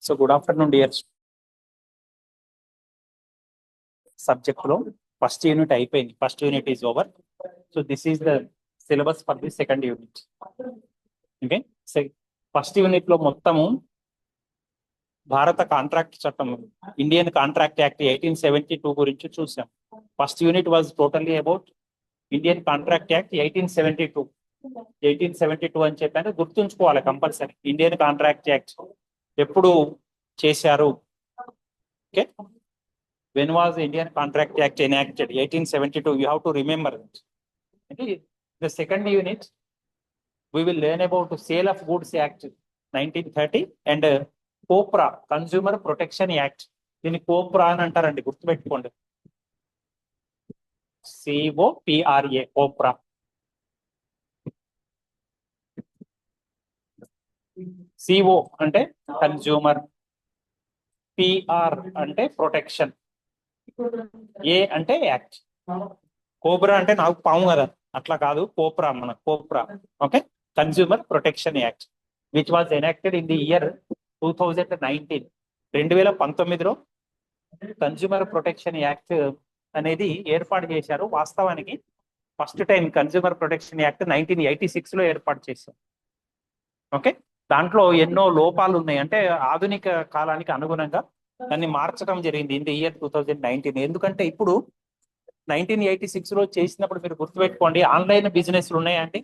So good afternoon, dear subject లో first unit అయిపోయింది. First unit is over. So this is the syllabus for the second unit. Okay, first unit లో మొత్తము భారత contract చట్టం, Indian contract act 1872 గురించి చూసాం. First unit was totally about Indian contract act 1872 అని చెప్పాను, గుర్తుంచుకోవాలి కంపల్సరీ. ఇండియన్ కాంట్రాక్ట్ యాక్ట్ ఎప్పుడు చేశారు? Okay, when was the Indian Contract Act enacted? 1872. You have to remember it. Okay. The second unit, we will learn about the Sale of Goods Act 1930 and COPRA, Consumer Protection Act. దీన్ని కోప్రా అని అంటారండి, గుర్తుపెట్టుకోండి. COPRA, khopra. CO అంటే consumer, PR అంటే protection, ఏ అంటే act. Cobra అంటే నాకు పాము కదా, అట్లా కాదు, కోప్రా మన COPRA. Okay, consumer protection act which was enacted in the year 2019. 2019లో కన్స్యూమర్ ప్రొటెక్షన్ యాక్ట్ అనేది ఏర్పాటు చేశారు. వాస్తవానికి first time consumer protection act 1986లో ఏర్పాటు చేశారు. ఓకే, దాంట్లో ఎన్నో లోపాలు ఉన్నాయి. అంటే ఆధునిక కాలానికి అనుగుణంగా దాన్ని మార్చడం జరిగింది ఇన్ ది ఇయర్ 2019. ఎందుకంటే ఇప్పుడు 1986లో చేసినప్పుడు మీరు గుర్తుపెట్టుకోండి, ఆన్లైన్ బిజినెస్లు ఉన్నాయండి.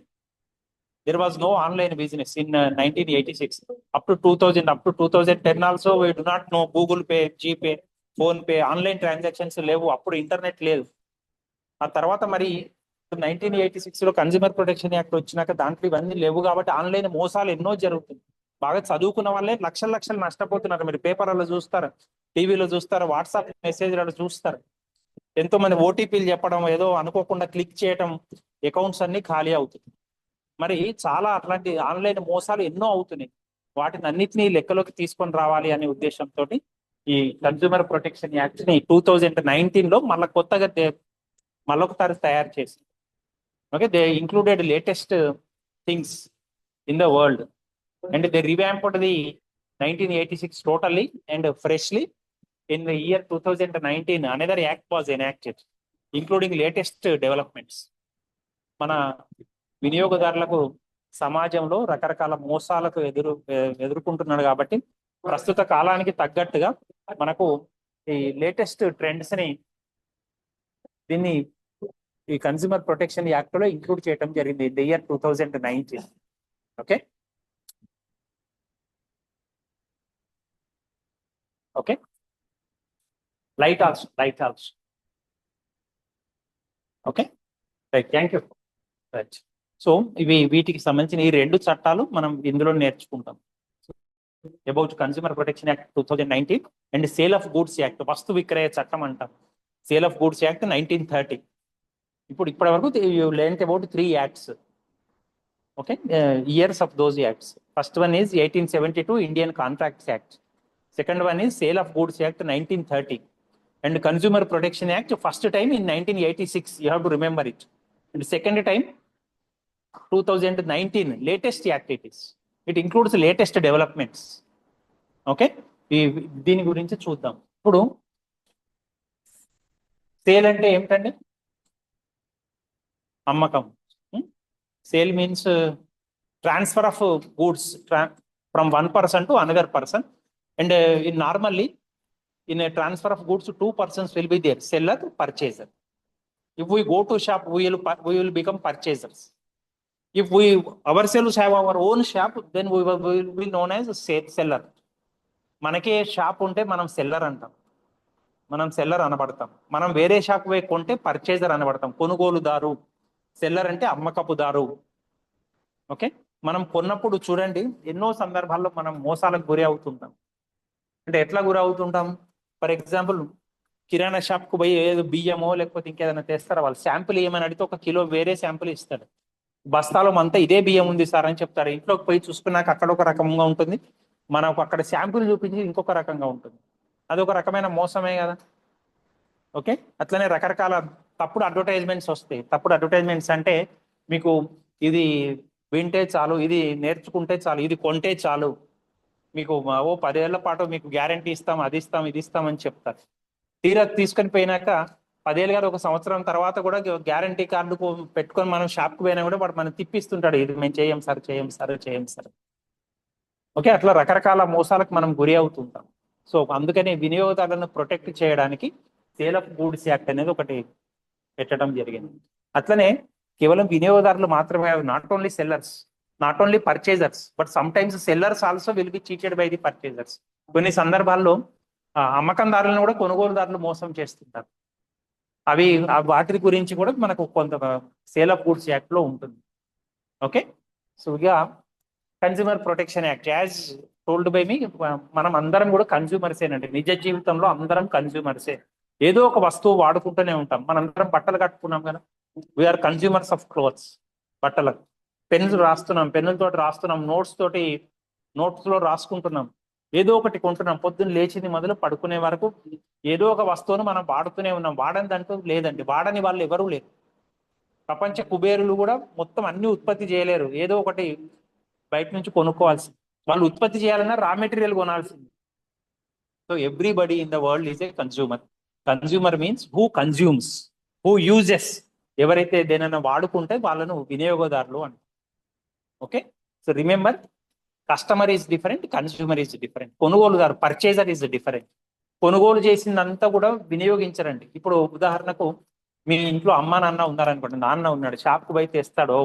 There was no online business in 1986. Up to 2010 also we do not know Google Pay, GPay, PhonePe, online transactions లేవు. అప్పుడు ఇంటర్నెట్ లేదు. ఆ తర్వాత మరి 1986లో కన్స్యూమర్ ప్రొటెక్షన్ యాక్ట్ వచ్చినాక దాంట్లో ఇవన్నీ లేవు కాబట్టి ఆన్లైన్ మోసాలు ఎన్నో జరుగుతుంది. బాగా చదువుకున్న వాళ్ళే లక్షలు లక్షలు నష్టపోతున్నారు. మీరు పేపర్లలో చూస్తారు, టీవీలో చూస్తారు, వాట్సాప్ మెసేజ్లలో చూస్తారు. ఎంతో మంది ఓటీపీలు చెప్పడం, ఏదో అనుకోకుండా క్లిక్ చేయడం, అకౌంట్స్ అన్ని ఖాళీ అవుతుంది. మరి చాలా అట్లాంటి ఆన్లైన్ మోసాలు ఎన్నో అవుతున్నాయి. వాటిని అన్నిటినీ లెక్కలోకి తీసుకొని రావాలి అనే ఉద్దేశంతో ఈ కన్స్యూమర్ ప్రొటెక్షన్ యాక్ట్ ని 2019లో మళ్ళీ కొత్తగా మళ్ళొకసారి తయారు చేసి, okay, they included latest things in the world and they revamped the 1986 totally and freshly. In the year 2019, another act was enacted, including latest developments. మన వినియోగదారులకు సమాజంలో రకరకాల మోసాలకు ఎదుర్కొంటున్నాడు కాబట్టి ప్రస్తుత కాలానికి తగ్గట్టుగా మనకు ఈ లేటెస్ట్ ట్రెండ్స్ ని దీన్ని ఈ కన్స్యూమర్ ప్రొటెక్షన్ యాక్ట్ లో ఇంక్లూడ్ చేయడం జరిగింది in the year 2019. Okay, okay, light also okay, right, thank you. Right, so వీటికి సంబంధించిన ఈ రెండు చట్టాలు మనం ఇందులో నేర్చుకుంటాం. About consumer protection act 2019 and sale of goods act, వస్తు విక్రయ చట్టం అంటాం. Sale of goods act 1930. ఇప్పటి వరకు you learned about 3 acts. Okay, years of those acts. First one is 1872 Indian contracts act. Second one is sale of goods act 1930 and consumer protection act first time in 1986. You have to remember it. And second time 2019 latest act it is. It includes latest developments. Okay, దీని గురించి చూద్దాం. ఇప్పుడు sale అంటే ఏమిటండి? అమ్మకం. Sale means transfer of goods from one person to another person. And in normally in a transfer of goods, 2 persons will be there, seller, purchaser. If we go to shop, we will become purchasers. If we ourselves have our own shop, then we will be known as seller. మనకే shop ఉంటే మనం seller అంటాం, మనం seller అనబడతాం. మనం వేరే shop పోయి కొంటే purchaser అనబడతాం, కొనుగోలుదారు. Seller అంటే అమ్మకపుదారు. ఓకే, మనం కొన్నప్పుడు చూడండి ఎన్నో సందర్భాల్లో మనం మోసాలకు గురి అవుతుంటాం. అంటే ఎట్లా గురి అవుతుంటాం? ఫర్ ఎగ్జాంపుల్, కిరాణా షాప్కు పోయి ఏదో బియ్యమో లేకపోతే ఇంకేదైనా తెస్తారా, వాళ్ళు శాంపుల్ ఏమని అడిగితే 1 కిలో వేరే శాంపుల్ ఇస్తాడు. బస్తాలో అంతా ఇదే బియ్యం ఉంది సార్ అని చెప్తారు. ఇంట్లోకి పోయి చూసుకున్నాక అక్కడ ఒక రకంగా ఉంటుంది, మనకు అక్కడ శాంపుల్ చూపించి ఇంకొక రకంగా ఉంటుంది. అదొక రకమైన మోసమే కదా. ఓకే, అట్లనే రకరకాల తప్పుడు అడ్వర్టైజ్మెంట్స్ వస్తాయి. తప్పుడు అడ్వర్టైజ్మెంట్స్ అంటే మీకు ఇది వింటే చాలు, ఇది నేర్చుకుంటే చాలు, ఇది కొంటే చాలు, మీకు ఓ 10 ఏళ్ల పాటు మీకు గ్యారంటీ ఇస్తాం, అది ఇస్తాం, ఇది ఇస్తాం అని చెప్తారు. తీరా తీసుకొని పోయినాక 10 ఏళ్ళు గారు 1 సంవత్సరం తర్వాత కూడా గ్యారంటీ కార్డు పెట్టుకొని మనం షాప్కి పోయినా కూడా వాడు మనం తిప్పిస్తుంటాడు, ఇది మేము చేయం సార్, చేయం సార్, చేయం సార్. ఓకే, అట్లా రకరకాల మోసాలకు మనం గురి అవుతుంటాం. సో అందుకని వినియోగదారులను ప్రొటెక్ట్ చేయడానికి సేల్ ఆఫ్ గూడ్స్ యాక్ట్ అనేది ఒకటి పెట్టడం జరిగింది. అట్లనే కేవలం వినియోగదారులు మాత్రమే, not only sellers, not only purchasers, but some times sellers also will be cheated by the purchasers. కొన్ని సందర్భాల్లో అమ్మకందారులను కూడా కొనుగోలుదారులు మోసం చేస్తుంటారు. అవి వాటి గురించి కూడా మనకు కొంత సేల్ ఆఫ్ గూడ్స్ యాక్ట్ లో ఉంటుంది. ఓకే, సో ఇక consumer protection act as told by me, మనం అందరం కూడా కన్స్యూమర్సేనండి. నిజ జీవితంలో అందరం కన్స్యూమర్సే. ఏదో ఒక వస్తువు వాడుకుంటూనే ఉంటాం. మనందరం బట్టలు కట్టుకున్నాం కదా, వీఆర్ కన్స్యూమర్స్ ఆఫ్ క్లోత్స్. బట్టలకు పెన్నులు రాస్తున్నాం, పెన్నులతో రాస్తున్నాం, నోట్స్ లో రాసుకుంటున్నాం, ఏదో ఒకటి కొంటున్నాం. పొద్దున్న లేచింది మొదలు పడుకునే వరకు ఏదో ఒక వస్తువును మనం వాడుతూనే ఉన్నాం. వాడని దాంట్లో లేదండి, వాడని వాళ్ళు ఎవరూ లేరు. ప్రపంచ కుబేరులు కూడా మొత్తం అన్ని ఉత్పత్తి చేయలేరు, ఏదో ఒకటి బయట నుంచి కొనుక్కోవాల్సింది. వాళ్ళు ఉత్పత్తి చేయాలన్నా రా మెటీరియల్ కొనాల్సింది. So everybody in the world is a consumer. Consumer means who consumes, who uses. ఎవరైతే దేనైనా వాడుకుంటే వాళ్ళను వినియోగదారులు అంటారు. Okay, so remember, customer is different, consumer is different, కొనుగోలుదారు పర్చేజర్ ఈజ్ డిఫరెంట్. కొనుగోలు చేసిందంతా కూడా వినియోగించరండి. ఇప్పుడు ఉదాహరణకు మీ ఇంట్లో అమ్మ నాన్న ఉన్నారనుకోండి, నాన్న ఉన్నాడు, షాప్కి పోయి తెస్తాడు,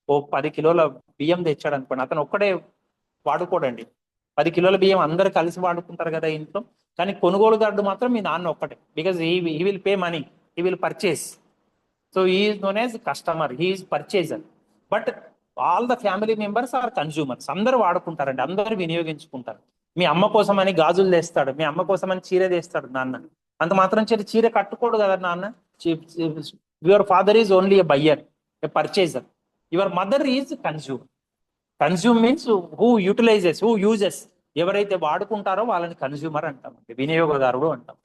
ఓ 10 కిలోల బియ్యం తెచ్చాడు అనుకోండి, అతను ఒక్కడే వాడుకోడండి. 10 కిలోల బియ్యం అందరు కలిసి వాడుకుంటారు కదా ఇంట్లో. కానీ కొనుగోలుదారుడు మాత్రం మీ నాన్న ఒక్కటే, because he will pay money, he will purchase. So he is known as customer, he is purchaser. But all the family members are consumers. అందరూ వాడుకుంటారండి, అందరూ వినియోగించుకుంటారు. మీ అమ్మ కోసం అని గాజులు తెస్తాడు, మీ అమ్మ కోసం అని చీర తెస్తాడు నాన్న. అంత మాత్రం చీర కట్టుకోడు కదా నాన్న. Your father is only a buyer, a purchaser. Your mother is consumer. Consume means who utilises, who uses. ఎవరైతే వాడుకుంటారో వాళ్ళని కన్స్యూమర్ అంటాం, వినియోగదారుడు అంటాం.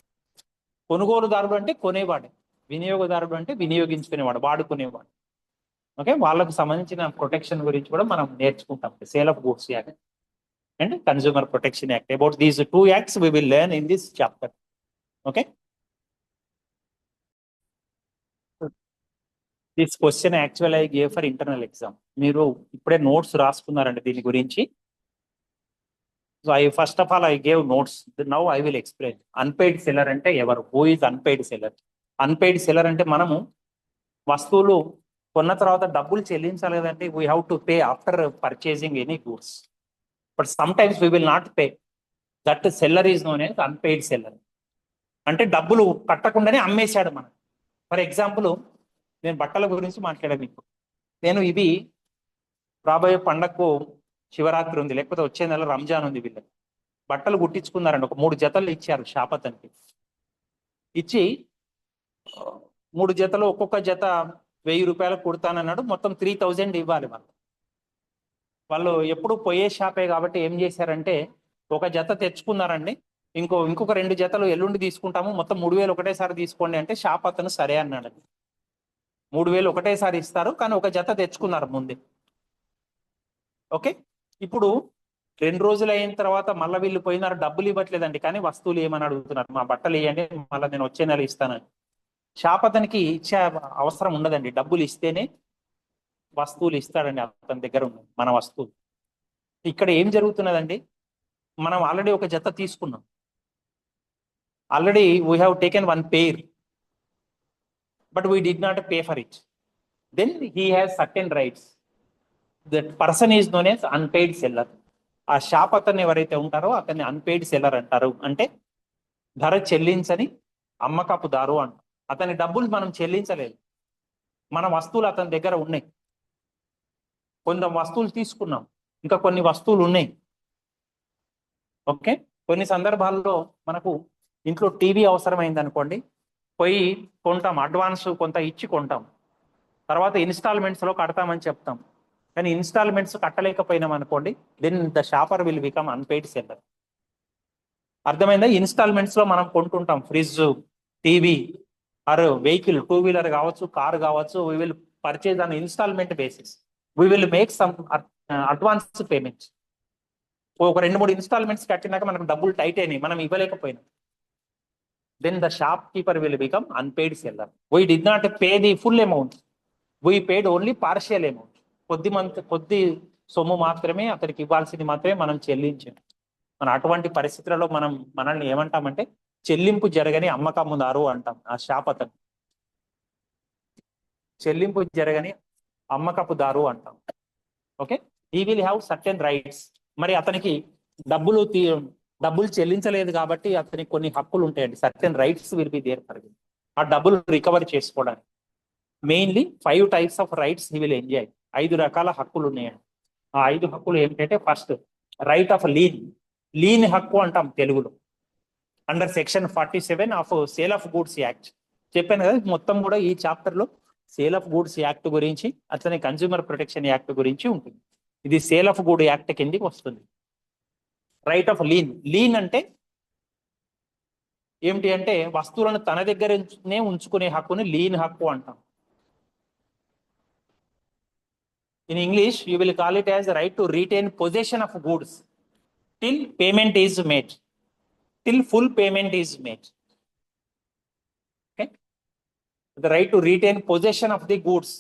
కొనుగోలుదారుడు అంటే కొనేవాడు, వినియోగదారుడు అంటే వినియోగించుకునేవాడు, వాడుకునేవాడు. ఓకే, వాళ్ళకు సంబంధించిన ప్రొటెక్షన్ గురించి కూడా మనం నేర్చుకుంటాం. Sale of goods act and consumer protection act. About these 2 acts we will learn in this chapter. Okay, this question actual I gave for internal exam. మీరు ఇప్పుడే నోట్స్ రాసుకున్నారండి దీని గురించి. So first of all I gave notes, now I will explain. Unpaid seller అంటే ఎవరు? Who is unpaid seller? Unpaid seller అంటే మనము వస్తువులు కొన్న తర్వాత డబ్బులు చెల్లించాలి కదండి. We have to pay after purchasing any goods, but some times we will not pay. That seller is known as unpaid seller. అంటే డబ్బులు కట్టకుండానే అమ్మేశాడు మనం. ఫర్ ఎగ్జాంపుల్, నేను బట్టల గురించి మాట్లాడాను మీకు. నేను ఇవి రాబోయే పండగకు, శివరాత్రి ఉంది, లేకపోతే వచ్చే నెల రంజాన్ ఉంది, వీళ్ళకి బట్టలు కుట్టించుకున్నారండి. ఒక 3 జతలు ఇచ్చారు షాప్ అతనికి. ఇచ్చి 3 జతలు ఒక్కొక్క జత 1000 రూపాయలు కుడతానన్నాడు. మొత్తం 3000 ఇవ్వాలి వాళ్ళు. వాళ్ళు ఎప్పుడు పోయే షాపే కాబట్టి ఏం చేశారంటే, ఒక జత తెచ్చుకున్నారండి, ఇంకొక 2 జతలు ఎల్లుండి తీసుకుంటాము, మొత్తం 3000 ఒకటేసారి తీసుకోండి అంటే షాప్ అతను సరే అన్నాడు. 3000 ఒకటేసారి ఇస్తారు, కానీ ఒక జత తెచ్చుకున్నారు ముందే. ఓకే, ఇప్పుడు 2 రోజులు అయిన తర్వాత మళ్ళీ వీళ్ళు పోయినారు, డబ్బులు ఇవ్వట్లేదండి, కానీ వస్తువులు ఏమని అడుగుతున్నారు, మా బట్టలు ఇవ్వండి, మళ్ళీ నేను వచ్చే నెల ఇస్తానని. షాప్ అతనికి ఇచ్చే అవసరం ఉండదండి, డబ్బులు ఇస్తేనే వస్తువులు ఇస్తాడండి. అతని దగ్గర ఉన్నది మన వస్తువులు. ఇక్కడ ఏం జరుగుతున్నదండి, మనం ఆల్రెడీ ఒక జత తీసుకున్నాం, already we have taken 1 pair, but we did not pay for it. Then he has certain rights. That person is known as unpaid seller. ఆ షాప్ అతన్ని ఎవరైతే ఉంటారో అతన్ని అన్పెయిడ్ సెల్లర్ అంటారు. అంటే ధర చెల్లించని అమ్మకపు దారు అంట. అతని డబ్బులు మనం చెల్లించలేదు, మన వస్తువులు అతని దగ్గర ఉన్నాయి. కొంత వస్తువులు తీసుకున్నాం, ఇంకా కొన్ని వస్తువులు ఉన్నాయి. ఓకే, కొన్ని సందర్భాల్లో మనకు ఇంట్లో టీవీ అవసరమైంది అనుకోండి, పోయి కొంటాం, అడ్వాన్స్ కొంత ఇచ్చి కొంటాం, తర్వాత ఇన్స్టాల్మెంట్స్లో కడతామని చెప్తాం. కానీ ఇన్స్టాల్మెంట్స్ కట్టలేకపోయినాం అనుకోండి, then the shopper will become unpaid seller. అర్థమైందా? ఇన్స్టాల్మెంట్స్ లో మనం కొంటుంటాం, fridge, TV or vehicle, 2 wheeler కావచ్చు, కార్ కావచ్చు. We will purchase on instalment basis. We will make some advance payments. ఒక 2-3 ఇన్స్టాల్మెంట్స్ కట్టినాక మనకు డబ్బులు టైట్ అయినాయి, మనం ఇవ్వలేకపోయినాం. Then the shopkeeper will become unpaid seller. We did not pay the full amount. We paid only partial amount. కొద్ది సొమ్ము మాత్రమే అతనికి ఇవ్వాల్సింది మాత్రమే మనం చెల్లించాం. మన అటువంటి పరిస్థితులలో మనల్ని ఏమంటామంటే చెల్లింపు జరగని అమ్మకముదారు అంటాం. ఆ షాప్ అతను చెల్లింపు జరగని అమ్మకపుదారు అంటాం. Okay, he will have certain rights. మరి అతనికి డబ్బులు చెల్లించలేదు కాబట్టి అతనికి కొన్ని హక్కులు ఉంటాయండి. Certain rights will be there for him. ఆ డబ్బులు రికవర్ చేసుకోవడానికి mainly 5 types of rights he will enjoy. 5 రకాల హక్కులు ఉన్నాయండి. ఆ 5 హక్కులు ఏమిటంటే, ఫస్ట్ రైట్ ఆఫ్ లీన్ హక్కు అంటాం తెలుగులో. Under section 47 of sale of goods act. చెప్పాను కదా, మొత్తం కూడా ఈ చాప్టర్ లో సేల్ ఆఫ్ గూడ్స్ యాక్ట్ గురించి, అట్లనే కన్స్యూమర్ ప్రొటెక్షన్ యాక్ట్ గురించి ఉంటుంది. ఇది సేల్ ఆఫ్ గూడ్ యాక్ట్ కిందకి వస్తుంది. రైట్ ఆఫ్ లీన్ అంటే ఏమిటి అంటే, వస్తువులను తన దగ్గరనే ఉంచుకునే హక్కుని లీన్ హక్కు అంటాం. In English, you will call it as the right to retain possession of goods till payment is made, till full payment is made. Okay, the right to retain possession of the goods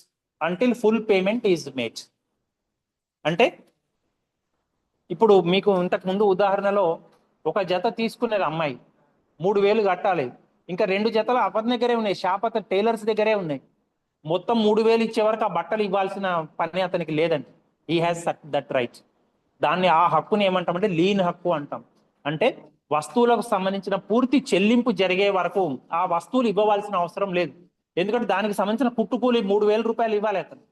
until full payment is made. అంటే ఇప్పుడు మీకు ఇంతకు ముందు ఉదాహరణలో ఒక జత తీసుకునేది అమ్మాయి, 3,000 కట్టాలి. ఇంకా 2 జతలు అతని దగ్గరే ఉన్నాయి, షాప్ అతని టైలర్స్ దగ్గరే ఉన్నాయి. మొత్తం 3,000 ఇచ్చే వరకు ఆ బట్టలు ఇవ్వాల్సిన పని అతనికి లేదండి. He has that right. ఆ హక్కుని ఏమంటామంటే లీన్ హక్కు అంటాం. అంటే వస్తువులకు సంబంధించిన పూర్తి చెల్లింపు జరిగే వరకు ఆ వస్తువులు ఇవ్వవలసిన అవసరం లేదు. ఎందుకంటే దానికి సంబంధించిన కుట్టుకూలి 3,000 రూపాయలు ఇవ్వాలి అతను.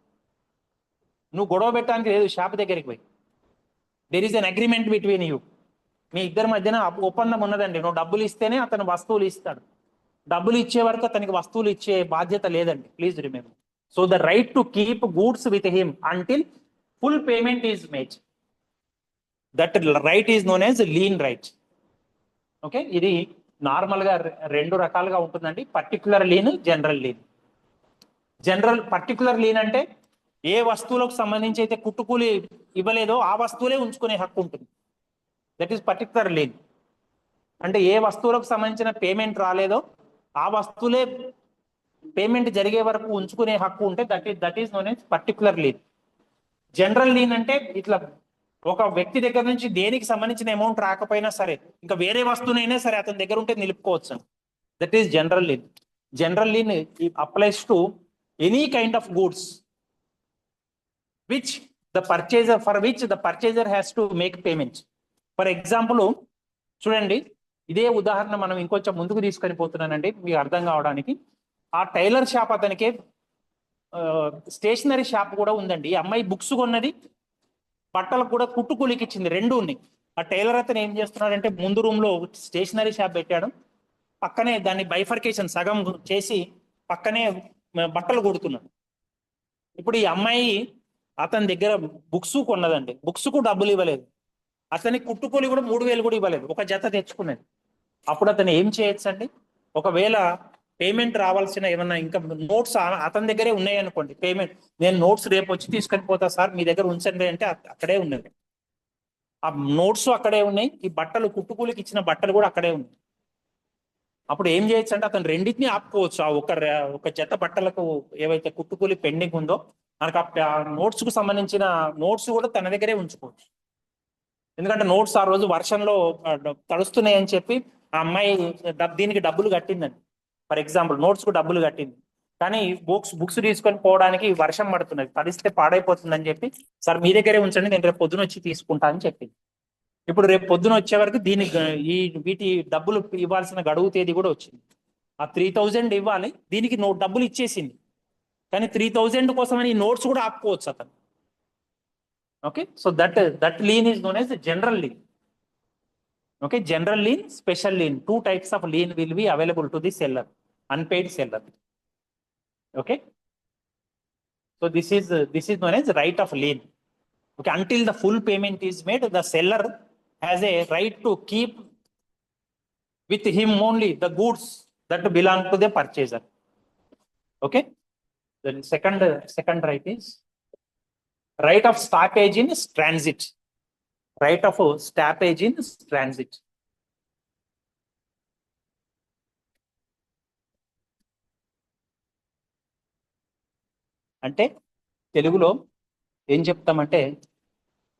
నువ్వు గొడవ పెట్టడానికి లేదు షాప్ దగ్గరికి పోయి. There is an agreement between you. మీ ఇద్దరి మధ్యన ఒప్పందం ఉన్నదండి. నువ్వు డబ్బులు ఇస్తేనే అతను వస్తువులు ఇస్తాడు. డబ్బులు ఇచ్చే వరకు అతనికి వస్తువులు ఇచ్చే బాధ్యత లేదండి. Please remember. So the right to keep goods with him until full payment is made, that right is known as lean right. Okay, ఇది నార్మల్ గా 2 రకాలుగా ఉంటుందండి, particular lean, general lean. Particular lean అంటే ఏ వస్తువులకు సంబంధించి అయితే కుట్టుకూలి ఇవ్వలేదో ఆ వస్తువులే ఉంచుకునే హక్కు ఉంటుంది. That is particular lean. అంటే ఏ వస్తువులకు సంబంధించిన పేమెంట్ రాలేదో ఆ వస్తువులే పేమెంట్ జరిగే వరకు ఉంచుకునే హక్కు ఉంటే that is known as particular lean. General lean అంటే ఇట్లా ఒక వ్యక్తి దగ్గర నుంచి దేనికి సంబంధించిన అమౌంట్ రాకపోయినా సరే, ఇంకా వేరే వస్తువునైనా సరే అతని దగ్గర ఉంటే నిలుపుకోవచ్చు. That is general lien. General lien applies to any kind of goods for which the purchaser has to make payment. For example చూడండి, ఇదే ఉదాహరణ మనం ఇంకొంచెం ముందుకు తీసుకొని పోతున్నానండి మీకు అర్థం కావడానికి. ఆ టైలర్ షాప్ అతనికి స్టేషనరీ షాప్ కూడా ఉందండి. ఈ అమ్మాయి బుక్స్ కొన్నది, బట్టలకు కూడా కుట్టుకూలికి ఇచ్చింది, 2 ఉన్నాయి. ఆ టైలర్ అతను ఏం చేస్తున్నాడంటే ముందు రూమ్ లో స్టేషనరీ షాప్ పెట్టాడు, పక్కనే దాన్ని బైఫర్కేషన్ సగం చేసి పక్కనే బట్టలు కుడుతున్నాడు. ఇప్పుడు ఈ అమ్మాయి అతని దగ్గర బుక్స్ కొన్నదండి, బుక్స్ కు డబ్బులు ఇవ్వలేదు, అతనికి కుట్టుకూలి కూడా 3,000 కూడా ఇవ్వలేదు, ఒక జత తెచ్చుకున్నది. అప్పుడు అతను ఏం చేయొచ్చు అండి? ఒకవేళ పేమెంట్ రావాల్సిన ఏమన్నా ఇంకా నోట్స్ అతని దగ్గరే ఉన్నాయి అనుకోండి, పేమెంట్ నేను నోట్స్ రేపు వచ్చి తీసుకొని పోతా సార్ మీ దగ్గర ఉంచండి అంటే అక్కడే ఉన్నది, ఆ నోట్స్ అక్కడే ఉన్నాయి, ఈ బట్టలు కుట్టుకూలికి ఇచ్చిన బట్టలు కూడా అక్కడే ఉన్నాయి. అప్పుడు ఏం చేయొచ్చు అంటే అతను రెండింటిని ఆపుకోవచ్చు. ఆ ఒక జత బట్టలకు ఏవైతే కుట్టుకూలి పెండింగ్ ఉందో మనకు ఆ నోట్స్ కు సంబంధించిన నోట్స్ కూడా తన దగ్గరే ఉంచుకోవచ్చు. ఎందుకంటే నోట్స్ ఆ రోజు వర్షంలో తడుస్తున్నాయి అని చెప్పి ఆ అమ్మాయి దీనికి డబ్బులు కట్టిందండి. ఫర్ ఎగ్జాంపుల్ నోట్స్ కు డబ్బులు కట్టింది, కానీ బుక్స్ తీసుకొని పోవడానికి వర్షం పడుతున్నది, తడిస్తే పాడైపోతుందని చెప్పి సార్ మీ దగ్గరే ఉంచండి నేను రేపు పొద్దున వచ్చి తీసుకుంటా అని చెప్పింది. ఇప్పుడు రేపు పొద్దున వచ్చే వరకు వీటి డబ్బులు ఇవ్వాల్సిన గడువు తేదీ కూడా వచ్చింది. ఆ 3,000 ఇవ్వాలి, దీనికి డబ్బులు ఇచ్చేసింది, కానీ 3,000 కోసమని ఈ నోట్స్ కూడా ఆపుకోవచ్చు అతను. Okay, so that lean is known as general lean. Okay, general lean, special lean, 2 types of lien will be available to the seller, unpaid seller. Okay, so this is known as right of lien. Okay, until the full payment is made, the seller has a right to keep with him only the goods that belong to the purchaser. Okay, the second right is right of stoppage in transit. Right of stoppage in transit. అంటే తెలుగులో ఏం చెప్తామంటే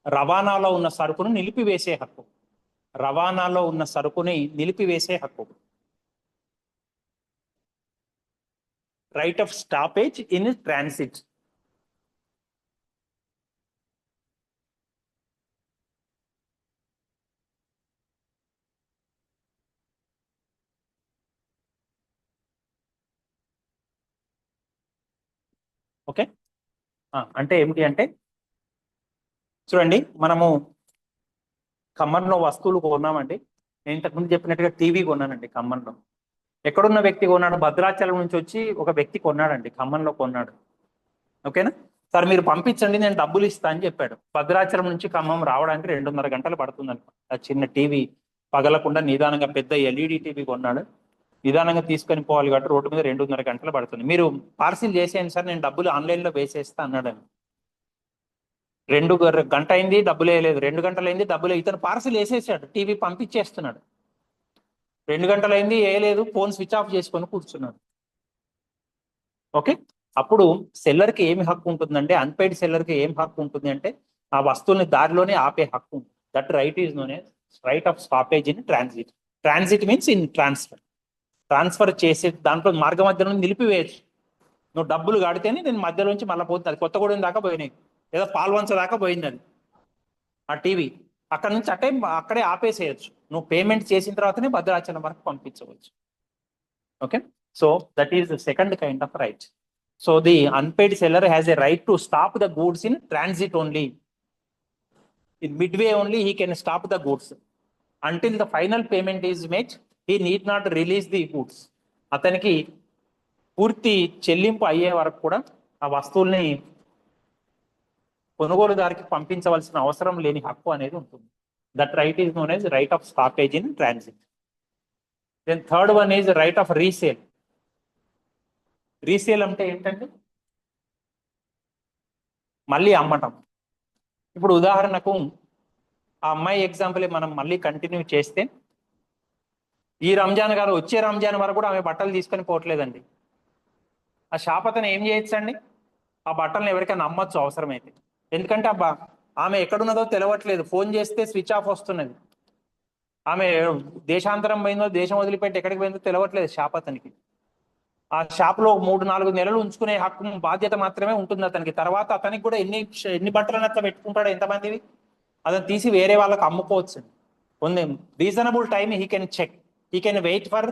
రవాణాలో ఉన్న సరుకును నిలిపివేసే హక్కు. రవాణాలో ఉన్న సరుకుని నిలిపివేసే హక్కు. Right of stoppage in transit. Okay, అంటే ఏమిటి అంటే చూడండి, మనము ఖమ్మంలో వస్తువులు కొన్నామండి. నేను ఇంతకుముందు చెప్పినట్టుగా టీవీ కొన్నానండి ఖమ్మంలో. ఎక్కడున్న వ్యక్తి కొన్నాడు? భద్రాచలం నుంచి వచ్చి ఒక వ్యక్తి కొన్నాడండి, ఖమ్మంలో కొన్నాడు. ఓకేనా సార్, మీరు పంపించండి, నేను డబ్బులు ఇస్తా అని చెప్పాడు. భద్రాచలం నుంచి ఖమ్మం రావడానికి 2.5 గంటలు పడుతుందండి. ఆ చిన్న టీవీ పగలకుండా నిదానంగా పెద్ద ఎల్ఈడి టీవీ కొన్నాడు. నిదానంగా తీసుకొని పోవాలి కాబట్టి రోడ్డు మీద 2.5 గంటలు పడుతుంది. మీరు పార్సిల్ చేసేయండి సార్, నేను డబ్బులు ఆన్లైన్లో వేసేస్తా అన్నాడండి. 2 గంట అయింది, డబ్బులు వేయలేదు. 2 గంటలు అయింది, డబ్బులు ఇతను పార్సిల్ వేసేసాడు, టీవీ పంపించేస్తున్నాడు. 2 గంటలు అయింది, వేయలేదు, ఫోన్ స్విచ్ ఆఫ్ చేసుకొని కూర్చున్నాడు. ఓకే, అప్పుడు సెల్లర్కి ఏమి హక్కు ఉంటుందంటే, అన్పెయిడ్ సెల్లర్కి ఏం హక్కు ఉంటుంది అంటే ఆ వస్తువుని దారిలోనే ఆపే హక్కు. That right is known as right of stoppage in transit. Transit means in transfer. Transfer చేసే దాంట్లో మార్గ మధ్యలో నిలిపివేయచ్చు. నువ్వు డబ్బులు కడితేనే నేను మధ్యలోంచి మళ్ళీ పోతుంది. అది కొత్తగూడెం దాకా పోయినాయి, లేదా పాల్వంచ దాకా పోయింది అది ఆ టీవీ. అక్కడ నుంచి అక్కడే ఆపేసేయచ్చు. నువ్వు పేమెంట్ చేసిన తర్వాతనే భద్రాచలం వరకు పంపించవచ్చు. Okay, so that is the second kind of right. So the unpaid seller has a right to stop the goods in transit only. In midway only he can stop the goods. Until the final payment is made, he need not release the goods. అతనికి పూర్తి చెల్లింపు అయ్యే వరకు కూడా ఆ వస్తువుల్ని కొనుగోలుదారికి పంపించవలసిన అవసరం లేని హక్కు అనేది ఉంటుంది. That right is known as right of stoppage in transit. Then third one is right of resale. Resale అంటే ఏంటంటే మళ్ళీ అమ్మటం. ఇప్పుడు ఉదాహరణకు ఆ అమ్మాయి ఎగ్జాంపుల్ మనం మళ్ళీ కంటిన్యూ చేస్తే, ఈ రంజాన్ కాదు వచ్చే రంజాన్ వరకు కూడా ఆమె బట్టలు తీసుకొని పోవట్లేదండి. ఆ షాప్ అతను ఏం చేయొచ్చు అండి? ఆ బట్టలను ఎవరికైనా అమ్మచ్చు అవసరమైతే. ఎందుకంటే ఆమె ఎక్కడున్నదో తెలవట్లేదు, ఫోన్ చేస్తే స్విచ్ ఆఫ్ వస్తున్నది. ఆమె దేశాంతరం పోయిందో, దేశం వదిలిపెట్టి ఎక్కడికి పోయిందో తెలవట్లేదు షాప్ అతనికి. ఆ షాప్ లో 3-4 నెలలు ఉంచుకునే హక్కు, బాధ్యత మాత్రమే ఉంటుంది అతనికి. తర్వాత అతనికి కూడా ఎన్ని బట్టలను అట్లా పెట్టుకుంటాడో, ఎంతమందివి అతను తీసి వేరే వాళ్ళకి అమ్ముకోవచ్చు. ఉంది reasonable time he can check, he can wait for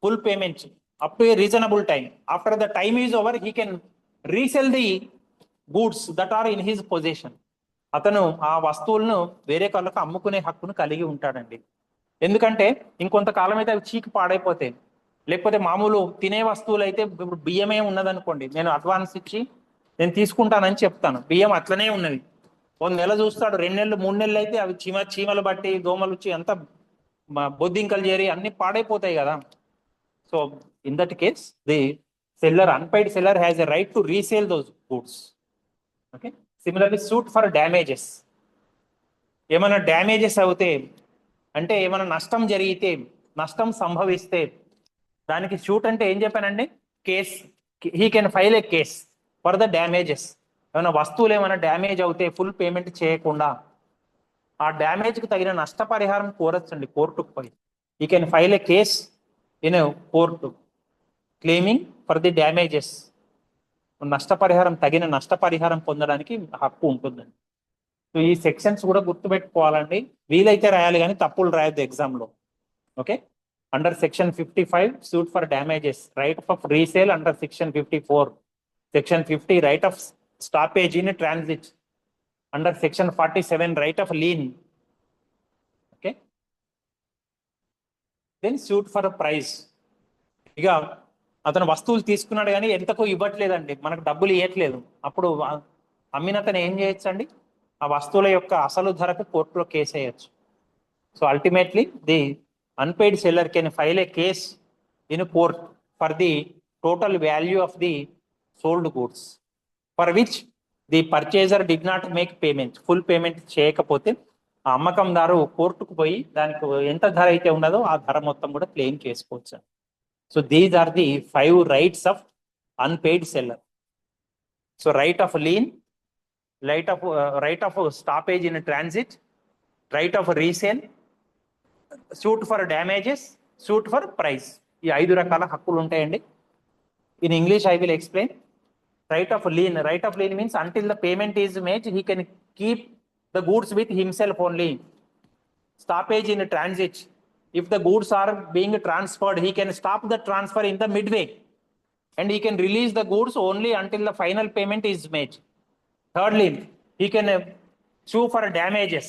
full payment up to a reasonable time. After the time is over he can resell the goods that are in his position. అతను ఆ వస్తువులను వేరే వాళ్ళకు అమ్ముకునే హక్కును కలిగి ఉంటాడండి. ఎందుకంటే ఇంకొంతకాలం అయితే అవి చీకి పాడైపోతాయి. లేకపోతే మామూలు తినే వస్తువులు అయితే, ఇప్పుడు బియ్యమే ఉన్నదనుకోండి, నేను అడ్వాన్స్ ఇచ్చి నేను తీసుకుంటానని చెప్తాను, బియ్యం అట్లనే ఉన్నది, 1 నెల చూస్తాడు, 2 నెలలు 3 నెలలు అయితే అవి చీమలు బట్టి దోమలు వచ్చి అంత బొద్దింకలు చేరి అన్ని పాడైపోతాయి కదా. So in that case the seller, unpaid seller has a right to resale those goods. Okay, similarly suit for damages. ఏమైనా డ్యామేజెస్ అవుతే అంటే ఏమైనా నష్టం జరిగితే, నష్టం సంభవిస్తే దానికి సూట్ అంటే ఏం చెప్పానండి? Case. He can file A case for the damages. ఏమైనా వస్తువులు ఏమైనా డ్యామేజ్ అవుతే ఫుల్ పేమెంట్ చేయకుండా ఆ డ్యామేజ్కి తగిన నష్టపరిహారం కోరచ్చండి కోర్టుకు పోయి. You can file A case in court claiming for the damages. నష్టపరిహారం, తగిన నష్టపరిహారం పొందడానికి హక్కు ఉంటుందండి. సో ఈ సెక్షన్స్ కూడా గుర్తుపెట్టుకోవాలండి. వీలైతే రాయాలి కానీ తప్పులు రాయొద్దు ఎగ్జామ్లో. Okay, under section 55 suit for damages, right of resale under section 54, section 50 right of stoppage in transit, under section 47 right of lien. Okay, then suit for price. ఇక అతను వస్తువులు తీసుకున్నాడు కానీ ఎంతకు ఇవ్వట్లేదండి, మనకు డబ్బులు ఇవ్వట్లేదు. అప్పుడు అమ్మినతను ఏం చేయొచ్చు అండి? ఆ వస్తువుల యొక్క అసలు ధరకు కోర్టులో కేసు వేయచ్చు. So ultimately the unpaid seller can file A case in court for the total value of the sold goods for which the purchaser did not make payment. Full payment చేయకపోతే ఆ అమ్మకందారు కోర్టుకు పోయి దానికి ఎంత ధర అయితే ఉన్నదో ఆ ధర మొత్తం కూడా క్లెయిమ్ చేసుకోవచ్చు. So these are the 5 rights of unpaid seller. So right of lien, right of stoppage in transit, right of resale, suit for damages, suit for price. ఈ 5 రకాల హక్కులు ఉంటాయండి. In English I will explain. Right of lien means until the payment is made he can keep the goods with himself only. Stoppage in transit, if the goods are being transferred he can stop the transfer in the midway and he can release the goods only until the final payment is made. Thirdly, he can sue for damages.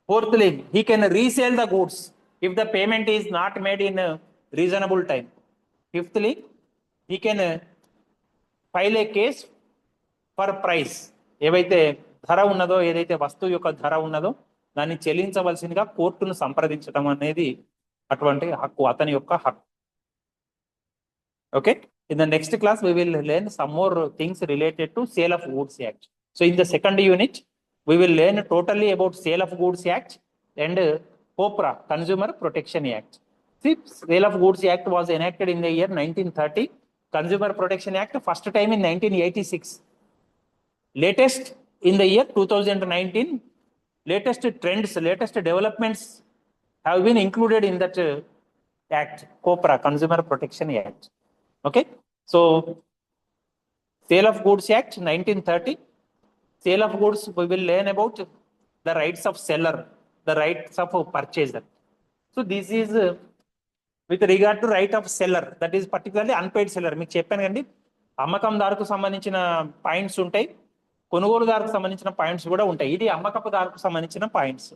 Fourthly, he can resell the goods if the payment is not made in a reasonable time. Fifthly, he can file a case for price. ఏవైతే ధర ఉన్నదో, ఏదైతే వస్తువు యొక్క ధర ఉన్నదో దాన్ని చెల్లించవలసిందిగా కోర్టును సంప్రదించడం అనేది అటువంటి హక్కు, అతని యొక్క హక్కు. Okay, in the next class we will learn some more things related to Sale of Goods Act. So in the second unit we will learn totally about Sale of Goods Act and COPRA, Consumer Protection Act. See, Sale of Goods Act was enacted in the year 1930. Consumer Protection Act first time in 1986. Latest in the year 2019. Latest trends, latest developments have been included in that act, COPRA, Consumer Protection Act. Okay, so Sale of Goods Act 1930. Sale of goods, we will learn about the rights of seller, the rights of purchaser. So this is with regard to right of seller, that is particularly unpaid seller. మీకు చెప్పాను కండి, అమ్మకందారుకు సంబంధించిన points ఉంటాయి, కొనుగోలుదారుకు సంబంధించిన points కూడా ఉంటాయి. ఇది అమ్మకపుదారుకు సంబంధించిన పాయింట్స్.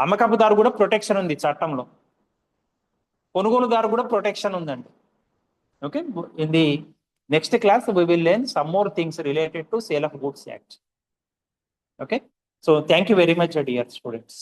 అమ్మకపుదారు కూడా ప్రొటెక్షన్ ఉంది చట్టంలో, కొనుగోలుదారు కూడా ప్రొటెక్షన్ ఉందండి. Okay, in the next class we will learn some more things related to Sale of Goods Act. Okay, so thank you very much, dear students.